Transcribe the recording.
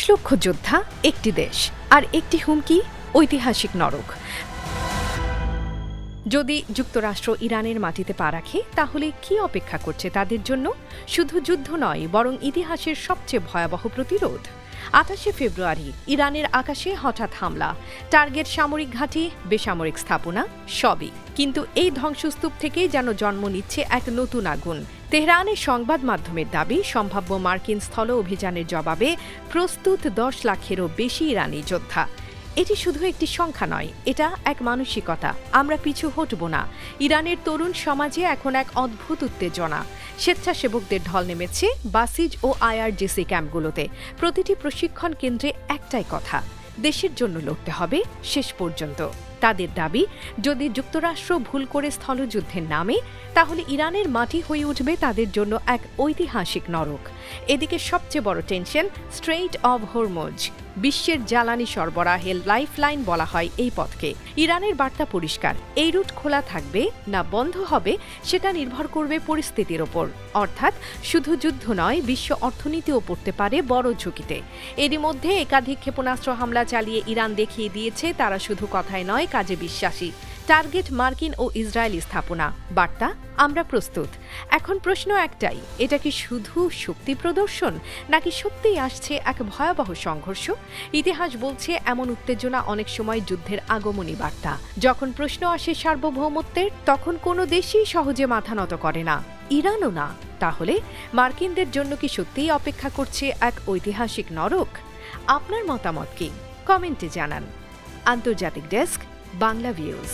লক্ষ যোদ্ধা, একটি দেশ, আর একটি হুমকি, ঐতিহাসিক নরক। যদি যুক্তরাষ্ট্র ইরানের মাটিতে পা রাখে, তাহলে কি অপেক্ষা করছে তাদের জন্য? শুধু যুদ্ধ নয়, বরং ইতিহাসের সবচেয়ে ভয়াবহ প্রতিরোধ। ২৮শে ফেব্রুয়ারি ইরানের আকাশে হঠাৎ হামলা, টার্গেট সামরিক ঘাঁটি, বেসামরিক স্থাপনা, সবই। কিন্তু এই ধ্বংসস্তূপ থেকেই যেন জন্ম নিচ্ছে এক নতুন আগুন। তেহরানের সংবাদ মাধ্যমের দাবি, সম্ভাব্য মার্কিন স্থল অভিযানের জবাবে প্রস্তুত ১০ লাখেরও বেশি ইরানি যোদ্ধা। এটি শুধু একটি সংখ্যা নয়, এটা এক মানসিকতা। আমরা পিছু হটব না। ইরানের তরুণ সমাজে এখন এক অদ্ভুত উত্তেজনা। স্বেচ্ছাসেবকদের ঢল নেমেছে বাসিজ ও আইআরজিসি ক্যাম্পগুলোতে। প্রতিটি প্রশিক্ষণ কেন্দ্রে একটাই কথা, দেশের জন্য লড়তে হবে শেষ পর্যন্ত। তাদের দাবি, যদি যুক্তরাষ্ট্র ভুল করে স্থলযুদ্ধের নামে, তাহলে ইরানের মাটি হয়ে উঠবে তাদের জন্য এক ঐতিহাসিক নরক। এদিকে সবচেয়ে বড় টেনশন, স্ট্রেইট অব হরমুজ। বিশ্বের জ্বালানি সরবরাহের লাইফলাইন বলা হয় এই পথকে। ইরানের বার্তা পরিষ্কার, এই রুট খোলা থাকবে না বন্ধ হবে সেটা নির্ভর করবে পরিস্থিতির ওপর। অর্থাৎ শুধু যুদ্ধ নয়, বিশ্ব অর্থনীতিও পড়তে পারে বড় ঝুঁকিতে। এরই মধ্যে একাধিক ক্ষেপণাস্ত্র হামলা চালিয়ে ইরান দেখিয়ে দিয়েছে তারা শুধু কথায় নয়, কাজে বিশ্বাসী। টার্গেট মার্কিন ও ইসরায়েলি স্থাপনা, বার্তা আমরা প্রস্তুত। এখন প্রশ্ন একটাই, এটা কি শুধু শক্তি প্রদর্শন, নাকি সত্যিই আসছে এক ভয়াবহ সংঘর্ষ? ইতিহাস বলছে, এমন উত্তেজনা অনেক সময় যুদ্ধের আগমনী বার্তা। যখন প্রশ্ন আসে সার্বভৌমত্বের, তখন কোনো দেশই সহজে মাথা নত করে না, ইরানও না। তাহলে মার্কিনদের জন্য কি সত্যিই অপেক্ষা করছে এক ঐতিহাসিক নরক? আপনার মতামত কি? কমেন্টে জানান। আন্তর্জাতিক ডেস্ক, বাংলা ভিউজ।